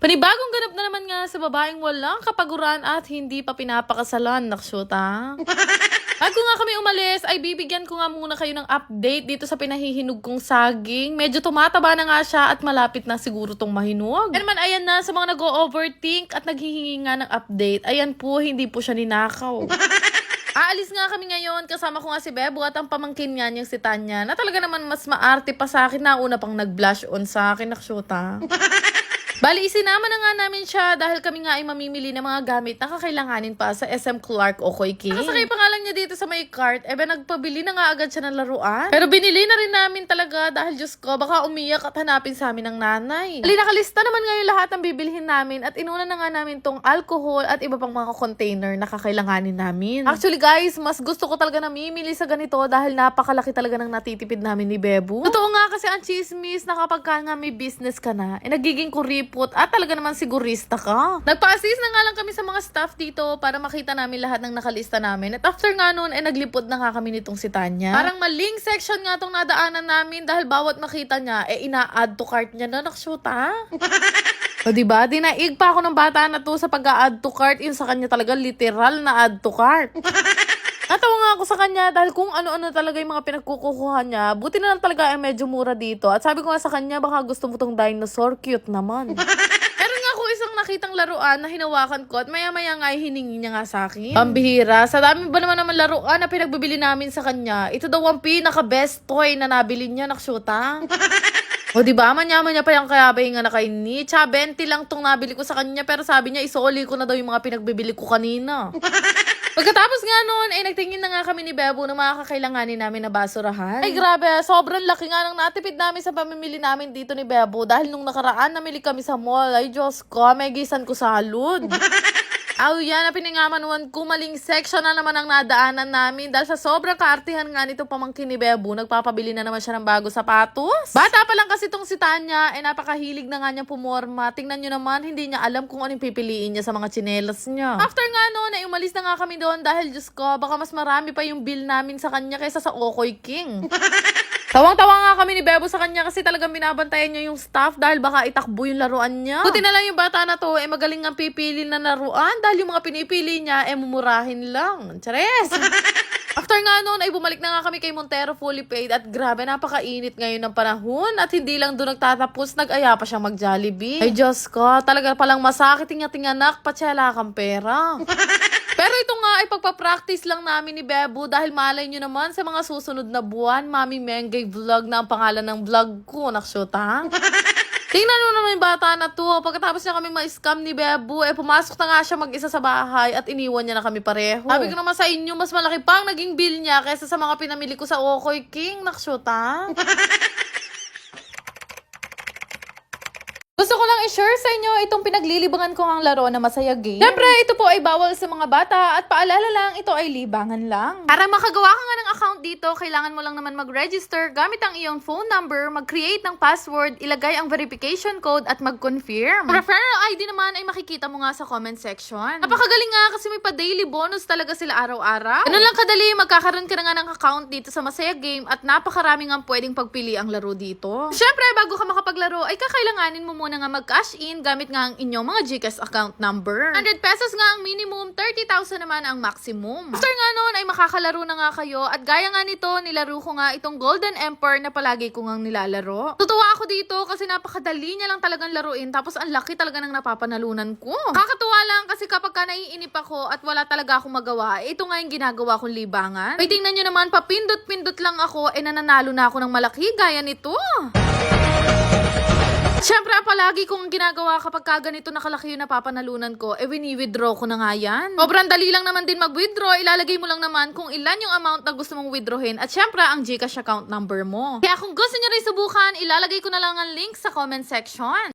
Panibagong ganap na naman nga sa babaeng walang kapaguran at hindi pa pinapakasalan, naksyota. Bago nga kami umalis, ay bibigyan ko nga muna kayo ng update dito sa pinahihinog kong saging. Medyo tumataba na nga siya at malapit na siguro tong mahinog. Kaya naman, ayan na, sa mga nag-o-overthink at naghihingi nga ng update, ayan po, hindi po siya ninakaw. Aalis nga kami ngayon, kasama ko nga si Bebo at ang pamangkin nga niyang si Tanya, na talaga naman mas maarte pa sa akin na una pang nag-blush on sa akin, naksyota. Bali, isinama na nga namin siya dahil kami nga ay mamimili ng mga gamit na kakailanganin pa sa SM Clark Okoy King. Nakasakay pa nga lang niya dito sa may cart, nagpabili na nga agad siya ng laruan. Pero binili na rin namin talaga dahil Diyos ko, baka umiyak at hanapin sa amin ng nanay. Bali, nakalista naman ngayon lahat ng bibilhin namin at inuna na nga namin tong alcohol at iba pang mga container na kakailanganin namin. Actually guys, mas gusto ko talaga namimili sa ganito dahil napakalaki talaga ng natitipid namin ni Bebo. Totoo nga kasi ang chismis na kapag ka nga may business ka na, nagiging kuripot at talaga naman sigurista ka. Nagpa-assist na nga lang kami sa mga staff dito para makita namin lahat ng nakalista namin. At after nga nun, naglipod na nga kami nitong si Tanya. Parang maling section nga tong nadaanan namin dahil bawat makita niya, ina-add to cart niya na, naksyuta. O diba, dinaig pa ako ng bata na to sa pag-a-add to cart. Yun sa kanya talaga literal na add to cart. Natawa nga ako sa kanya dahil kung ano-ano talaga yung mga pinagkukuha niya, buti na lang talaga ay medyo mura dito. At sabi ko nga sa kanya, baka gusto mo tong dinosaur, cute naman. Meron nga ako isang nakitang laruan na hinawakan ko at maya-maya nga ay hiningi niya nga sa akin. Pambihira, sa dami ba naman laruan na pinagbibili namin sa kanya, ito daw ang pinaka-best toy na nabili niya, naksyuta. O diba, manya-manya pa yung kayabay nga na kay ni. 20 lang tong nabili ko sa kanya pero sabi niya, isoli ko na daw yung mga pinagbibili ko kanina. Pagkatapos nga noon, nagtingin na nga kami ni Bebo ng mga kakailanganin namin na basurahan. Ay grabe, sobrang laki nga ng natipid namin sa pamimili namin dito ni Bebo dahil nung nakaraan namili kami sa mall. Ay Diyos ko, may gisan ko sa halod. Aw yan, na piningamanuan ko, maling section na naman ang nadaanan namin dahil sa sobrang kaartihan nga nito pamangkin ni Bebo, nagpapabili na naman siya ng bago sapatos. Bata pa lang kasi tong si Tanya, napakahilig na nga niyang pumorma. Tingnan nyo naman, hindi niya alam kung anong pipiliin niya sa mga tsinelas niya. After nga noon, umalis na nga kami doon dahil Diyos ko, baka mas marami pa yung bill namin sa kanya kaysa sa Okoy King. Tawang-tawa nga kami ni Bebo sa kanya kasi talagang binabantayan niya yung staff dahil baka itakbo yung laruan niya. Buti na lang yung bata na to, magaling ang pipili na laruan dahil yung mga pinipili niya, mumurahin lang. Chares! After nga noon, bumalik na nga kami kay Montero fully paid at grabe, napakainit ngayon ng panahon at hindi lang doon nagtatapos, nag-aya pa siyang mag-Jollibee. Ay Diyos ko, talaga palang masakit tinga-tinganak, patsela kang pera. Pero ito nga ay pagpapractice lang namin ni Bebo dahil malay nyo naman sa mga susunod na buwan, Mami Mengay Vlog na ang pangalan ng vlog ko, naksyota. Tingnan mo naman yung bata na to. Pagkatapos niya kami ma-scam ni Bebo, pumasok na nga siya mag-isa sa bahay at iniwan niya na kami pareho. Sabi ko naman sa inyo, mas malaki pang naging bill niya kaysa sa mga pinamili ko sa Okoy King, naksyota. Gusto ko lang i-share sa inyo itong pinaglilibangan ko ang laro na Masaya Game. Siyempre, ito po ay bawal sa mga bata at paalala lang, ito ay libangan lang. Para makagawa ka nga ng account dito, kailangan mo lang naman mag-register gamit ang iyong phone number, mag-create ng password, ilagay ang verification code at mag-confirm. Referral ID naman ay makikita mo nga sa comment section. Napakagaling nga kasi may pa-daily bonus talaga sila araw-araw. Ganun lang kadali, magkakaroon ka na nga ng account dito sa Masaya Game at napakarami nga pwedeng pagpili ang laro dito. Siyempre, bago ka makapaglaro, ay kakailanganin mo muna nga mag-cash in gamit nga ang inyong mga GCash account number. 100 pesos nga ang minimum, 30,000 naman ang maximum. After nga noon ay makakalaro na nga kayo at gaya nga nito, nilaro ko nga itong Golden Emperor na palagi ko nga nilalaro. Tutuwa ako dito kasi napakadali niya lang talagang laruin tapos ang laki talaga ng napapanalunan ko. Kakatuwa lang kasi kapag ka naiinip ako at wala talaga akong magawa, ito nga yung ginagawa kong libangan. Ay tingnan nyo naman, papindot-pindot lang ako, nananalo na ako ng malaki gaya nito. Siyempre, palagi kong ginagawa kapag kaganito nakalaki yung napapanalunan ko, wini-withdraw ko na nga yan. Sobrang dali lang naman din mag-withdraw, ilalagay mo lang naman kung ilan yung amount na gusto mong withdrawin at siyempre, ang GCash account number mo. Kaya kung gusto nyo rin subukan, ilalagay ko na lang ang link sa comment section.